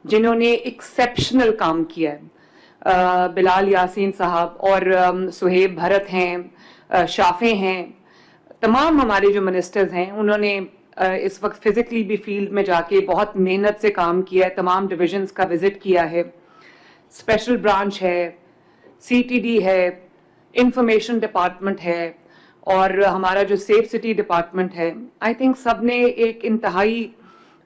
जिन्होंने एक्सेप्शनल काम किया है। बिलाल यासीन साहब और सुहेब भरत हैं, शाफे हैं, तमाम हमारे जो मिनिस्टर्स हैं उन्होंने इस वक्त फिजिकली भी फील्ड में जाके बहुत मेहनत से काम किया है, तमाम डिविजन्स का विजिट किया है। स्पेशल ब्रांच है, सीटीडी है, इंफॉर्मेशन डिपार्टमेंट है और हमारा जो सेफ सिटी डिपार्टमेंट है। आई थिंक सब ने एक इंतहाई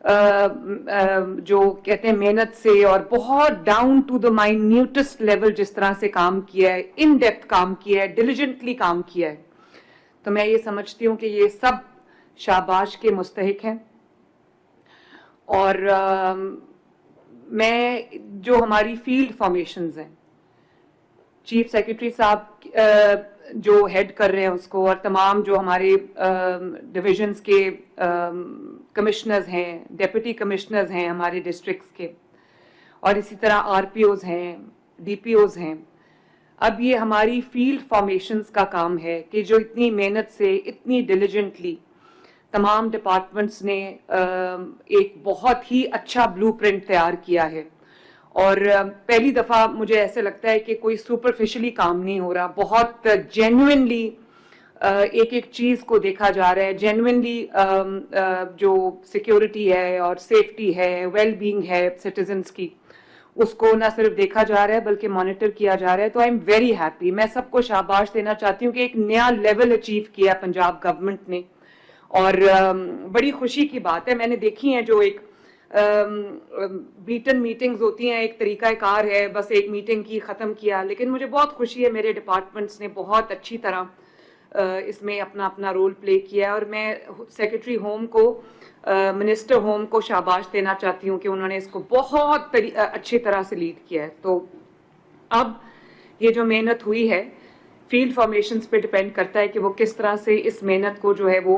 जो कहते हैं मेहनत से और बहुत down to the minutest level जिस तरह से काम किया है, इन डेप्थ काम किया है, डिलिजेंटली काम किया है, तो मैं ये समझती हूँ कि ये सब शाबाश के मुस्तहिक हैं। और मैं जो हमारी फील्ड फॉर्मेशंस हैं, चीफ सेक्रेटरी साहब जो हेड कर रहे हैं उसको, और तमाम जो हमारे डिविजन्स के कमिश्नर्स हैं, डेप्यूटी कमिश्नर्स हैं हमारे डिस्ट्रिक्ट्स के, और इसी तरह आरपीओज हैं, डीपीओज हैं। अब ये हमारी फील्ड फॉर्मेशंस का काम है कि जो इतनी मेहनत से, इतनी डिलिजेंटली तमाम डिपार्टमेंट्स ने एक बहुत ही अच्छा ब्लूप्रिंट तैयार किया है। और पहली दफ़ा मुझे ऐसे लगता है कि कोई सुपरफिशियली काम नहीं हो रहा, बहुत जेन्युइनली एक एक चीज़ को देखा जा रहा है। जेन्युइनली जो सिक्योरिटी है और सेफ्टी है, वेल बीइंग है सिटीजन्स की, उसको ना सिर्फ देखा जा रहा है बल्कि मॉनिटर किया जा रहा है। तो आई एम वेरी हैप्पी। मैं सबको शाबाश देना चाहती हूँ कि एक नया लेवल अचीव किया पंजाब गवर्नमेंट ने, और बड़ी खुशी की बात है। मैंने देखी है जो एक बीटन मीटिंग्स होती हैं, एक तरीकाकार है, बस एक मीटिंग की ख़त्म किया, लेकिन मुझे बहुत खुशी है मेरे डिपार्टमेंट्स ने बहुत अच्छी तरह इसमें अपना अपना रोल प्ले किया है। और मैं सेक्रेटरी होम को, मिनिस्टर होम को शाबाश देना चाहती हूँ कि उन्होंने इसको बहुत अच्छी तरह से लीड किया है। तो अब ये जो मेहनत हुई है फील्ड फॉर्मेशंस पे डिपेंड करता है कि वो किस तरह से इस मेहनत को जो है वो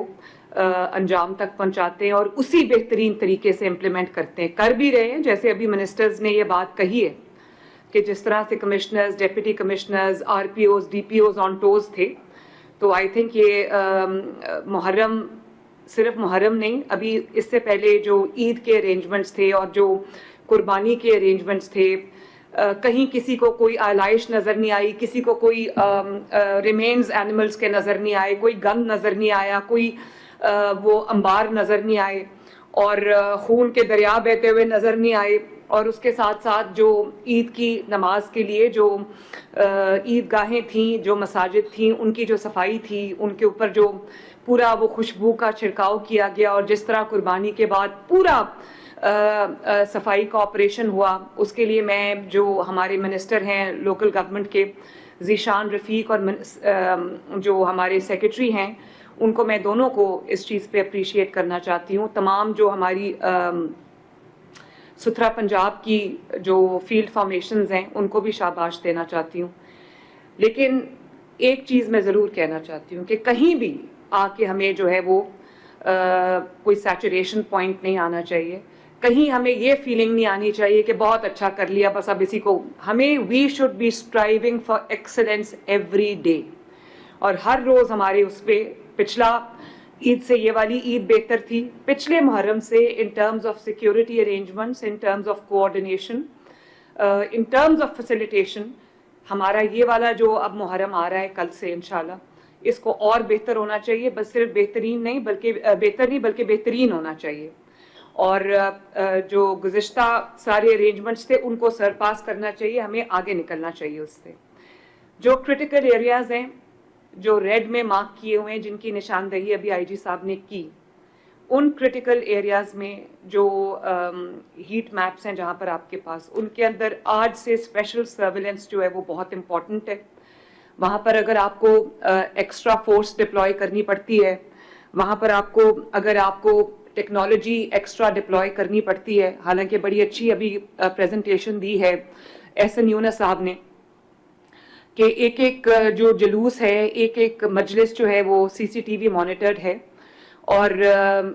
अंजाम तक पहुंचाते हैं और उसी बेहतरीन तरीके से इम्प्लीमेंट करते हैं। कर भी रहे हैं, जैसे अभी मिनिस्टर्स ने ये बात कही है कि जिस तरह से commissioners, deputy commissioners, RPOs, DPOs on toes थे। तो आई थिंक ये मुहर्रम, सिर्फ मुहर्रम नहीं, अभी इससे पहले जो ईद के अरेंजमेंट्स थे और जो कुर्बानी के अरेंजमेंट्स थे, कहीं किसी को कोई आलाइश नज़र नहीं आई, किसी को कोई रिमेन्स एनिमल्स के नज़र नहीं आए, कोई गन नज़र नहीं आया, कोई वो अंबार नज़र नहीं आए, और खून के दरिया बहते हुए नज़र नहीं आए। और उसके साथ साथ जो ईद की नमाज के लिए जो ईदगाहें थीं, जो मसाजिद थीं, उनकी जो सफाई थी, उनके ऊपर जो पूरा वो खुशबू का छिड़काव किया गया, और जिस तरह कुर्बानी के बाद पूरा सफाई का ऑपरेशन हुआ, उसके लिए मैं जो हमारे मिनिस्टर हैं लोकल गवर्नमेंट के, ज़ीशान रफ़ीक, और जो हमारे सेक्रेटरी हैं, उनको मैं दोनों को इस चीज़ पे अप्रिशिएट करना चाहती हूँ। तमाम जो हमारी सुथरा पंजाब की जो फील्ड फॉर्मेशंस हैं उनको भी शाबाश देना चाहती हूँ। लेकिन एक चीज़ मैं ज़रूर कहना चाहती हूँ कि कहीं भी आके हमें जो है वो कोई सैचुरेशन पॉइंट नहीं आना चाहिए। कहीं हमें ये फीलिंग नहीं आनी चाहिए कि बहुत अच्छा कर लिया, बस अब इसी को, हमें we should be striving for excellence every day. और हर रोज़ हमारे उस पर, पिछला ईद से ये वाली ईद बेहतर थी, पिछले मुहर्रम से, in terms of security arrangements, in terms of coordination, in terms of facilitation, हमारा ये वाला जो अब मुहर्रम आ रहा है कल से इंशाल्लाह, इसको और बेहतर होना चाहिए। बस सिर्फ बेहतरीन नहीं बल्कि बेहतर नहीं बल्कि बेहतरीन होना चाहिए। और जो गुज़िश्ता सारे अरेंजमेंट्स थे उनको सरपास करना चाहिए, हमें आगे निकलना चाहिए उससे। जो क्रिटिकल एरियाज़ हैं जो रेड में मार्क किए हुए हैं, जिनकी निशानदही अभी आईजी साहब ने की, उन क्रिटिकल एरियाज़ में जो हीट मैप्स हैं जहाँ पर आपके पास, उनके अंदर आज से स्पेशल सर्विलेंस जो है वो बहुत इम्पॉर्टेंट है। वहाँ पर अगर आपको एक्स्ट्रा फोर्स डिप्लॉय करनी पड़ती है, वहाँ पर आपको अगर आपको टेक्नोलॉजी एक्स्ट्रा डिप्लॉय करनी पड़ती है, हालांकि बड़ी अच्छी अभी प्रेजेंटेशन दी है एहसन यूनुस साहब ने कि एक एक जो जुलूस है, एक एक मजलिस जो है वो सीसीटीवी मॉनिटर्ड है। और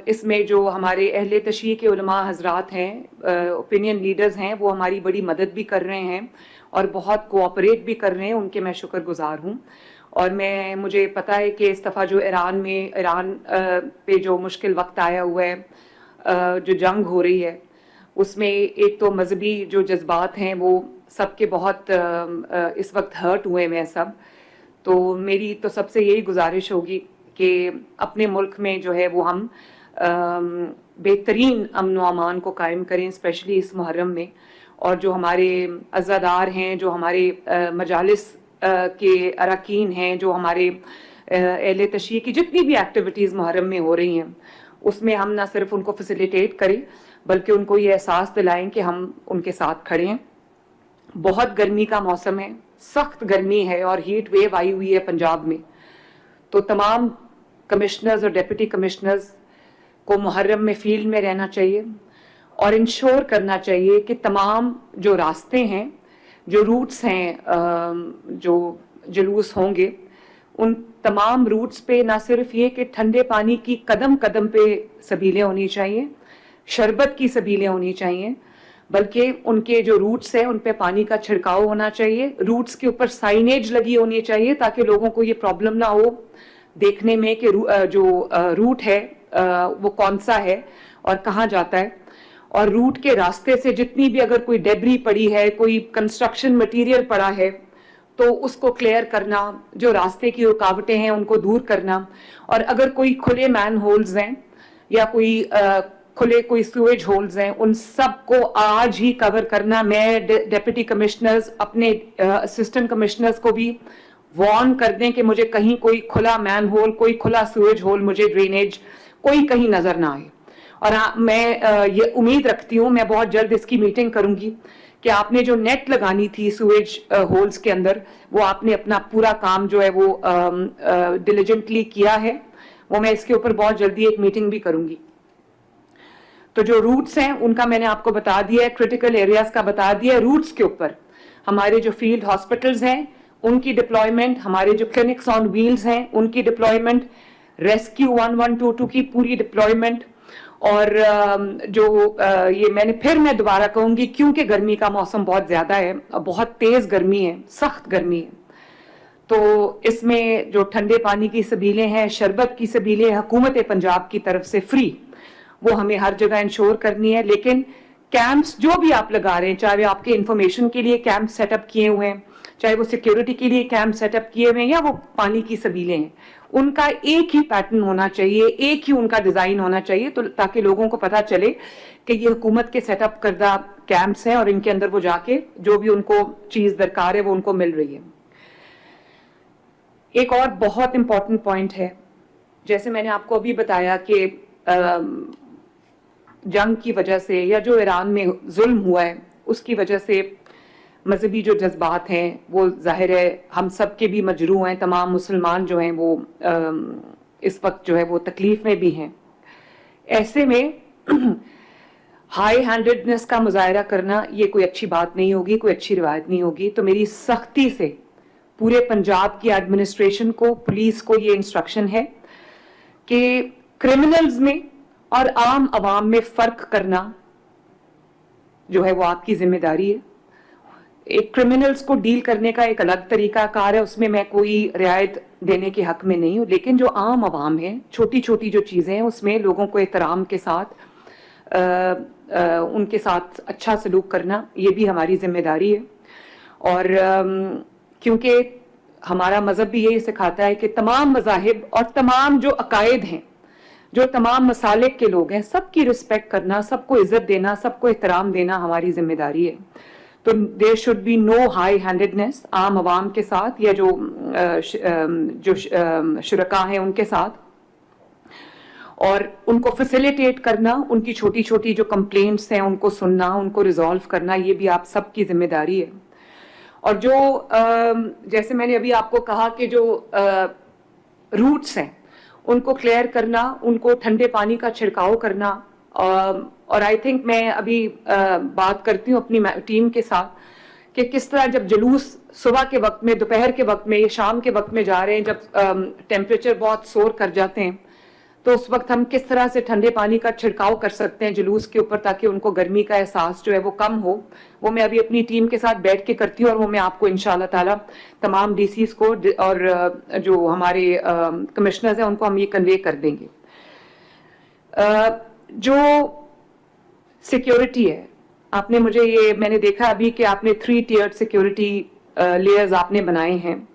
इसमें जो हमारे अहले तशरीह के उलमा हजरात हैं, ओपिनियन लीडर्स हैं, वो हमारी बड़ी मदद भी कर रहे हैं और बहुत कोऑपरेट भी कर रहे हैं, उनके मैं शुक्रगुजार हूँ। और मुझे पता है कि इस दफ़ा जो ईरान पे जो मुश्किल वक्त आया हुआ है, जो जंग हो रही है, उसमें एक तो मजहबी जो जज्बात हैं वो सबके बहुत इस वक्त हर्ट हुए हैं सब। तो मेरी तो सबसे यही गुजारिश होगी कि अपने मुल्क में जो है वो हम बेहतरीन अमन व अमान को कायम करें, स्पेशली इस मुहर्रम में। और जो हमारे अज़ादार हैं, जो हमारे मजालिस के अरकान हैं, जो हमारे अहले तशरीह की जितनी भी एक्टिविटीज़ मुहर्रम में हो रही हैं, उसमें हम ना सिर्फ उनको फैसिलिटेट करें बल्कि उनको ये एहसास दिलाएं कि हम उनके साथ खड़े हैं। बहुत गर्मी का मौसम है, सख्त गर्मी है और हीट वेव आई हुई है पंजाब में। तो तमाम कमिश्नर्स और डिप्टी कमिश्नर्स को मुहर्रम में फील्ड में रहना चाहिए और इंश्योर करना चाहिए कि तमाम जो रास्ते हैं, जो रूट्स हैं, जो जुलूस होंगे, उन तमाम रूट्स पे ना सिर्फ ये कि ठंडे पानी की कदम कदम पे सबीलें होनी चाहिए, शरबत की सबीलें होनी चाहिए, बल्कि उनके जो रूट्स हैं उन पे पानी का छिड़काव होना चाहिए। रूट्स के ऊपर साइनेज लगी होनी चाहिए ताकि लोगों को ये प्रॉब्लम ना हो देखने में कि जो रूट है वो कौन सा है और कहाँ जाता है। और रूट के रास्ते से जितनी भी अगर कोई डेब्री पड़ी है, कोई कंस्ट्रक्शन मटेरियल पड़ा है, तो उसको क्लियर करना, जो रास्ते की रुकावटें हैं उनको दूर करना। और अगर कोई खुले मैन होल्स हैं या कोई खुले कोई सूएज होल्स हैं, उन सब को आज ही कवर करना। मैं डिप्टी कमिश्नर्स अपने असिस्टेंट कमिश्नर्स को भी वार्न कर दें कि मुझे कहीं कोई खुला मैन होल, कोई खुला सूएज होल, मुझे ड्रेनेज कोई कहीं नजर ना आए। और मैं ये उम्मीद रखती हूँ, मैं बहुत जल्द इसकी मीटिंग करूंगी कि आपने जो नेट लगानी थी सूएज होल्स के अंदर, वो आपने अपना पूरा काम जो है वो डिलीजेंटली किया है। वो मैं इसके ऊपर बहुत जल्दी एक मीटिंग भी करूंगी। तो जो रूट्स हैं उनका मैंने आपको बता दिया है, क्रिटिकल एरियाज का बता दिया है। रूट्स के ऊपर हमारे जो फील्ड हॉस्पिटल्स हैं उनकी डिप्लॉयमेंट, हमारे जो क्लिनिक्स ऑन व्हील्स हैं उनकी डिप्लॉयमेंट, रेस्क्यू 1122 की पूरी डिप्लॉयमेंट। और जो ये मैं दोबारा कहूंगी, क्योंकि गर्मी का मौसम बहुत ज्यादा है, बहुत तेज गर्मी है, सख्त गर्मी है, तो इसमें जो ठंडे पानी की सबीलें हैं, शरबत की सबीलें हुकूमत पंजाब की तरफ से फ्री, वो हमें हर जगह इंश्योर करनी है। लेकिन कैंप्स जो भी आप लगा रहे हैं, चाहे आपके इंफॉर्मेशन के लिए कैंप सेटअप किए हुए हैं, चाहे वो सिक्योरिटी के लिए कैंप सेटअप किए हुए हैं, या वो पानी की सबीलें हैं, उनका एक ही पैटर्न होना चाहिए, एक ही उनका डिजाइन होना चाहिए, तो ताकि लोगों को पता चले कि ये हुकूमत के सेटअप करदा कैंप्स हैं और इनके अंदर वो जाके जो भी उनको चीज दरकार है वो उनको मिल रही है। एक और बहुत इंपॉर्टेंट पॉइंट है, जैसे मैंने आपको अभी बताया कि जंग की वजह से या जो ईरान में जुल्म हुआ है उसकी वजह से मजहबी जो जज्बात हैं वो जाहिर है हम सब के भी मजरू हैं। तमाम मुसलमान जो हैं वो इस वक्त जो है वो तकलीफ में भी हैं। ऐसे में हाई हैंडेडनेस का मुजाहरा करना ये कोई अच्छी बात नहीं होगी, कोई अच्छी रिवायत नहीं होगी। तो मेरी सख्ती से पूरे पंजाब की एडमिनिस्ट्रेशन को, पुलिस को ये इंस्ट्रक्शन है कि क्रिमिनल्स में और आम आवाम में फर्क करना जो है वो आपकी जिम्मेदारी है। एक क्रिमिनल्स को डील करने का एक अलग तरीका कार है, उसमें मैं कोई रियायत देने के हक में नहीं हूं। लेकिन जो आम आवाम है, छोटी छोटी जो चीजें हैं, उसमें लोगों को एहतराम के साथ उनके साथ अच्छा सलूक करना ये भी हमारी जिम्मेदारी है। और क्योंकि हमारा मजहब भी यही सिखाता है कि तमाम मजाहिब और तमाम जो अकायद हैं, जो तमाम मसालिक के लोग हैं, सबकी रिस्पेक्ट करना, सबको इज्जत देना, सबको एहतराम देना हमारी जिम्मेदारी है। तो there should be no high handedness आम आवाम के साथ या जो शुरका हैं उनके साथ, और उनको फैसिलिटेट करना, उनकी छोटी छोटी जो कंप्लेंट्स हैं उनको सुनना, उनको रिजॉल्व करना, ये भी आप सबकी जिम्मेदारी है। और जो जैसे मैंने अभी आपको कहा कि जो रूट्स हैं उनको क्लियर करना, उनको ठंडे पानी का छिड़काव करना। और आई थिंक मैं अभी बात करती हूँ अपनी टीम के साथ कि किस तरह जब जुलूस सुबह के वक्त में, दोपहर के वक्त में या शाम के वक्त में जा रहे हैं, जब टेम्परेचर बहुत सोर कर जाते हैं, तो उस वक्त हम किस तरह से ठंडे पानी का छिड़काव कर सकते हैं जुलूस के ऊपर ताकि उनको गर्मी का एहसास जो है वो कम हो। वो मैं अभी अपनी टीम के साथ बैठ के करती हूँ और वो मैं आपको इंशाल्लाह ताला तमाम डीसीज को और जो हमारे कमिश्नर्स हैं उनको हम ये कन्वे कर देंगे। जो सिक्योरिटी है, आपने मुझे ये, मैंने देखा अभी कि आपने 3 tiered सिक्योरिटी लेयर्स आपने बनाए हैं.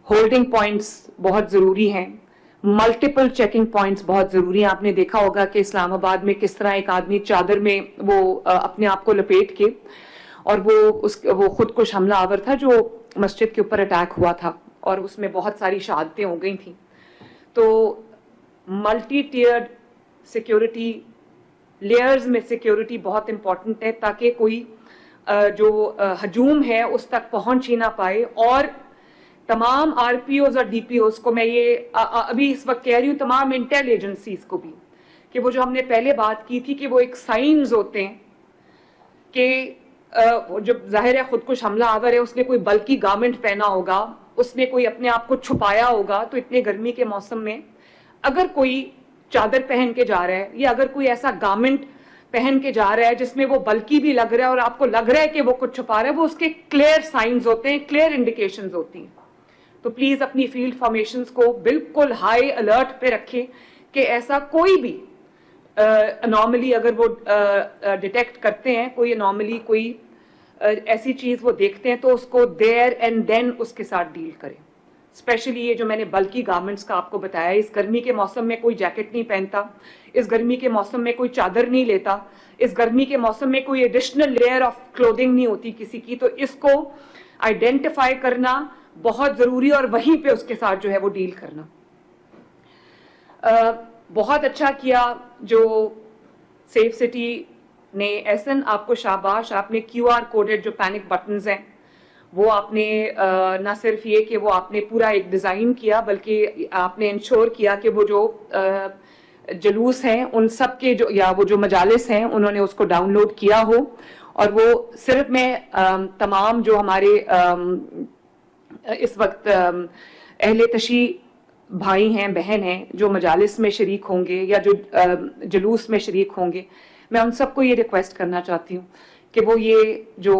होल्डिंग पॉइंट्स बहुत ज़रूरी हैं, मल्टीपल चेकिंग पॉइंट्स बहुत ज़रूरी हैं. आपने देखा होगा कि इस्लामाबाद में किस तरह एक आदमी चादर में वो अपने आप को लपेट के, और वो खुदकुश हमला आवर था जो मस्जिद के ऊपर अटैक हुआ था, और उसमें बहुत सारी शहादतें हो गई थी. तो मल्टी टीयर्ड सिक्योरिटी लेयर्स में सिक्योरिटी बहुत इंपॉर्टेंट है, ताकि कोई जो हजूम है उस तक पहुंच ही ना पाए. और तमाम आरपीओज और डीपीओज को मैं ये अभी इस वक्त कह रही हूँ, तमाम इंटेल एजेंसीज को भी, कि वो जो हमने पहले बात की थी कि वो एक साइंस होते हैं कि जो जाहिर है खुदकुश हमला आवर है, उसने कोई बल्कि गारमेंट पहना होगा, उसने कोई अपने आप को छुपाया होगा. तो इतने गर्मी के मौसम में अगर कोई चादर पहन के जा रहा है, या अगर कोई ऐसा गारमेंट पहन के जा रहा है जिसमें वो बल्कि भी लग रहा है और आपको लग रहा है कि वो कुछ छुपा रहा है, वो उसके क्लियर साइंस होते हैं, क्लियर इंडिकेशंस होती हैं. तो प्लीज अपनी फील्ड फॉर्मेशंस को बिल्कुल हाई अलर्ट पे रखें कि ऐसा कोई भी अनॉमली अगर वो डिटेक्ट करते हैं, कोई अनॉमली, कोई ऐसी चीज वो देखते हैं, तो उसको देयर एंड देन उसके साथ डील करें. स्पेशली ये जो मैंने बल्कि गारमेंट्स का आपको बताया, इस गर्मी के मौसम में कोई जैकेट नहीं पहनता, इस गर्मी के मौसम में कोई चादर नहीं लेता, इस गर्मी के मौसम में कोई एडिशनल लेयर ऑफ क्लोथिंग नहीं होती किसी की. तो इसको आइडेंटिफाई करना बहुत जरूरी, और वहीं पे उसके साथ जो है वो डील करना. बहुत अच्छा किया जो सेफ सिटी ने. एहसन, आपको शाबाश, आपने QR कोडेड जो पैनिक बटन्स हैं वो आपने ना सिर्फ ये कि वो आपने पूरा एक डिज़ाइन किया, बल्कि आपने इंश्योर किया कि वो जो जुलूस हैं उन सब के जो, या वो जो मजालिस हैं, उन्होंने उसको डाउनलोड किया हो. और वो सिर्फ मैं तमाम जो हमारे इस वक्त अहले तशी भाई हैं, बहन हैं, जो मजालिस में शरीक होंगे या जो जुलूस में शरीक होंगे, मैं उन सबको ये रिक्वेस्ट करना चाहती हूँ कि वो ये जो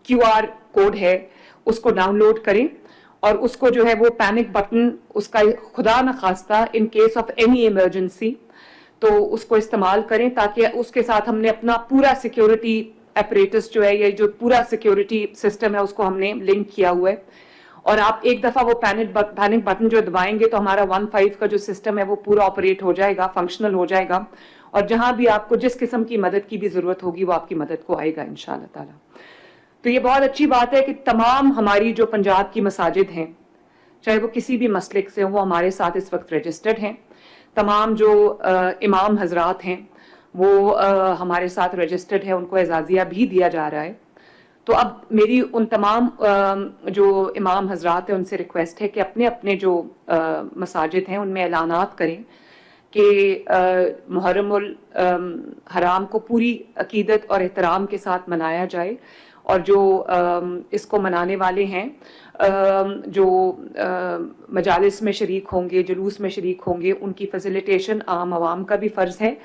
QR कोड है उसको डाउनलोड करें, और उसको जो है वो पैनिक बटन, उसका खुदा न खास्ता in case of any emergency, तो उसको इस्तेमाल करें, ताकि उसके साथ हमने अपना पूरा सिक्योरिटी एपरेटस जो है, ये जो पूरा सिक्योरिटी सिस्टम है, उसको हमने लिंक किया हुआ है. और आप एक दफा वो पैनिक बटन जो दबाएंगे तो हमारा 1.5 का जो सिस्टम है वो पूरा ऑपरेट हो जाएगा, फंक्शनल हो जाएगा, और जहां भी आपको जिस किस्म की मदद की भी जरूरत होगी वो आपकी मदद को आएगा इंशाअल्लाह ताला. तो ये बहुत अच्छी बात है कि तमाम हमारी जो पंजाब की मसाजिद हैं, चाहे वो किसी भी मसलिक से हो, वो हमारे साथ इस वक्त रजिस्टर्ड हैं. तमाम जो इमाम हजरात हैं वो हमारे साथ रजिस्टर्ड है, उनको एजाजिया भी दिया जा रहा है. तो अब मेरी उन तमाम जो इमाम हजरात हैं उनसे रिक्वेस्ट है कि अपने अपने जो मसाजिद हैं उनमें ऐलानात करें कि मुहर्रमुल हराम को पूरी अकीदत और एहतराम के साथ मनाया जाए, और जो इसको मनाने वाले हैं, जो मजालिस में शरीक होंगे, जुलूस में शरीक होंगे, उनकी फैसिलिटेशन आम आवाम का भी फ़र्ज़ है,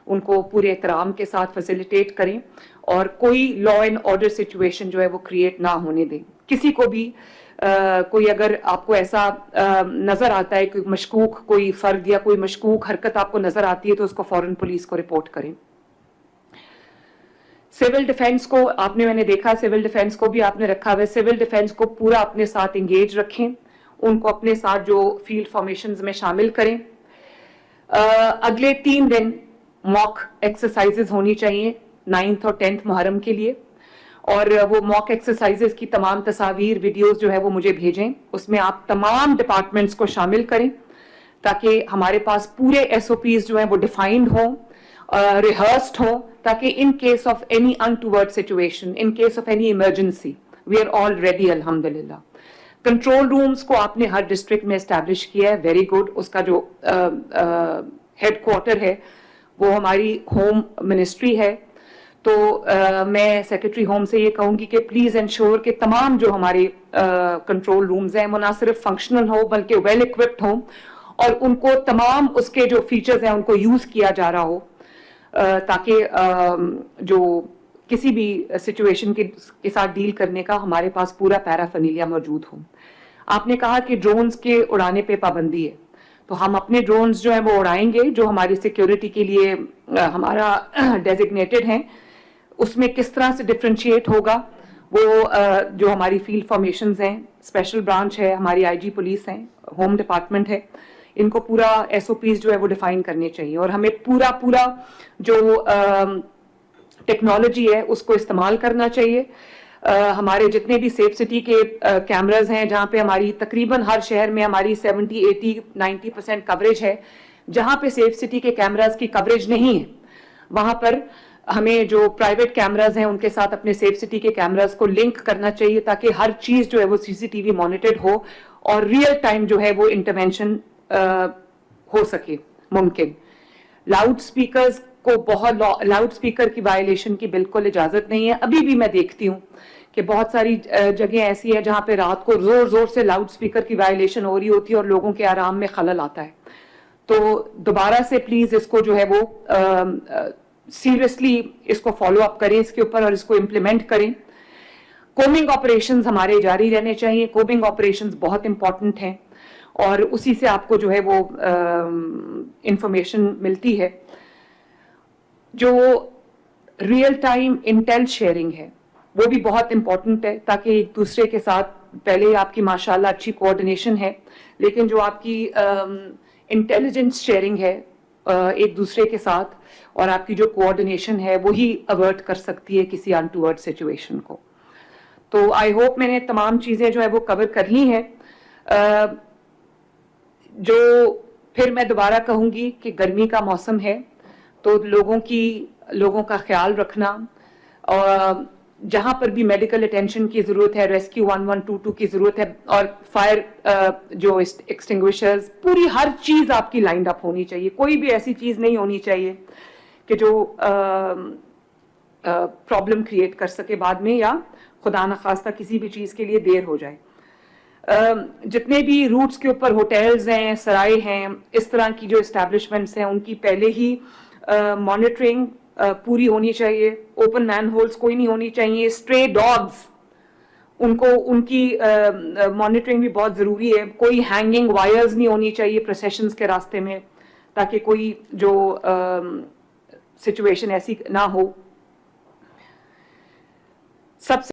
उनको पूरे एहतराम के साथ फैसिलिटेट करें, और कोई लॉ एंड ऑर्डर सिचुएशन जो है वो क्रिएट ना होने दें. किसी को भी कोई अगर आपको ऐसा नज़र आता है कि मशकूक कोई फ़र्द या कोई मशकूक हरकत आपको नज़र आती है, तो उसको फ़ौरन पुलिस को रिपोर्ट करें. सिविल डिफेंस को आपने, मैंने देखा सिविल डिफेंस को भी आपने रखा हुआ है. सिविल डिफेंस को पूरा अपने साथ इंगेज रखें, उनको अपने साथ जो फील्ड फॉर्मेशंस में शामिल करें. अगले 3 दिन मॉक एक्सरसाइजेज होनी चाहिए 9th और 10th मुहर्रम के लिए, और वो मॉक एक्सरसाइजेज की तमाम तस्वीर, वीडियोस जो है वो मुझे भेजें. उसमें आप तमाम डिपार्टमेंट्स को शामिल करें, ताकि हमारे पास पूरे SOPs जो हैं वो डिफाइंड हों, रिहर्स्ड हो, ताकि in case of any untoward situation, in case of any emergency, we are all ready अल्हम्दुलिल्लाह. कंट्रोल रूम्स को आपने हर डिस्ट्रिक्ट में एस्टैब्लिश किया है, वेरी गुड. उसका जो हेड क्वार्टर है वो हमारी होम मिनिस्ट्री है. तो मैं सेक्रेटरी होम से ये कहूँगी कि प्लीज़ इंश्योर कि तमाम जो हमारे कंट्रोल रूम्स हैं वो ना सिर्फ फंक्शनल हो बल्कि वेल इक्विप्ड हों, और उनको तमाम उसके जो फीचर्स हैं उनको यूज़ किया जा रहा हो, ताकि जो किसी भी सिचुएशन के साथ डील करने का हमारे पास पूरा पैराफर्नीलिया मौजूद हो. आपने कहा कि ड्रोन्स के उड़ाने पे पाबंदी है, تو ہم اپنے ڈرونز جو ہیں وہ اڑائیں گے جو ہماری سیکیورٹی کے لیے ہمارا ڈیزگنیٹڈ ہیں. اس میں کس طرح سے ڈفرینشیٹ ہوگا وہ جو ہماری فیلڈ فارمیشنز ہیں, اسپیشل برانچ ہے, ہماری آئی جی پولیس ہیں, ہوم ڈپارٹمنٹ ہے, ان کو پورا ایس او پیز جو ہے وہ ڈیفائن کرنے چاہیے. اور ہمیں پورا جو ٹیکنالوجی ہے اس کو استعمال کرنا چاہیے. ہمارے جتنے بھی سیف سٹی کے کیمراز ہیں جہاں پہ ہماری تقریباً ہر شہر میں ہماری 70-80-90% کوریج ہے, جہاں پہ سیف سٹی کے کیمراز کی کوریج نہیں ہے وہاں پر ہمیں جو پرائیویٹ کیمراز ہیں ان کے ساتھ اپنے سیف سٹی کے کیمراز کو لنک کرنا چاہیے تاکہ ہر چیز جو ہے وہ سی سی ٹی وی مانیٹرڈ ہو اور ریئل ٹائم جو ہے وہ انٹرونشن ہو سکے ممکن. لاؤڈ سپیکرز کو بہت لاؤڈ سپیکر کی وائلیشن کی بالکل اجازت نہیں ہے. ابھی بھی میں دیکھتی ہوں کہ بہت ساری جگہیں ایسی ہیں جہاں پہ رات کو زور سے لاؤڈ سپیکر کی وائلیشن ہو رہی ہوتی ہے اور لوگوں کے آرام میں خلل آتا ہے. تو دوبارہ سے پلیز اس کو جو ہے وہ سیریسلی اس کو فالو اپ کریں اس کے اوپر اور اس کو امپلیمنٹ کریں. کومنگ آپریشنز ہمارے جاری رہنے چاہیے. کومنگ آپریشنز بہت امپورٹنٹ ہیں اور اسی سے آپ کو جو ہے وہ انفارمیشن ملتی ہے. جو ریئل ٹائم انٹیل شیئرنگ ہے وہ بھی بہت امپورٹنٹ ہے تاکہ ایک دوسرے کے ساتھ پہلے آپ کی ماشاءاللہ اچھی کوآرڈینیشن ہے لیکن جو آپ کی انٹیلیجنس شیئرنگ ہے ایک دوسرے کے ساتھ اور آپ کی جو کوآرڈینیشن ہے وہی اوارٹ کر سکتی ہے کسی انٹوورڈ سچویشن کو. تو آئی ہوپ میں نے تمام چیزیں جو ہے وہ کور کر لی ہیں. جو پھر میں دوبارہ کہوں گی کہ گرمی کا موسم ہے تو لوگوں کا خیال رکھنا اور جہاں پر بھی میڈیکل اٹینشن کی ضرورت ہے ریسکیو 1122 کی ضرورت ہے اور فائر جو ایکسٹنگوشرز پوری ہر چیز آپ کی لائنڈ اپ ہونی چاہیے. کوئی بھی ایسی چیز نہیں ہونی چاہیے کہ جو پرابلم کریٹ کر سکے بعد میں یا خدا نخواستہ کسی بھی چیز کے لیے دیر ہو جائے. جتنے بھی روٹس کے اوپر ہوٹلز ہیں سرائے ہیں اس طرح کی جو اسٹیبلشمنٹس ہیں ان کی پہلے ہی مانیٹرنگ پوری ہونی چاہیے. اوپن مین ہولز کوئی نہیں ہونی چاہیے. اسٹرے ڈاگز ان کی مانیٹرنگ بھی بہت ضروری ہے. کوئی ہینگنگ وائرز نہیں ہونی چاہیے پروسیشنز کے راستے میں تاکہ کوئی جو سچویشن ایسی نہ ہو. سب سے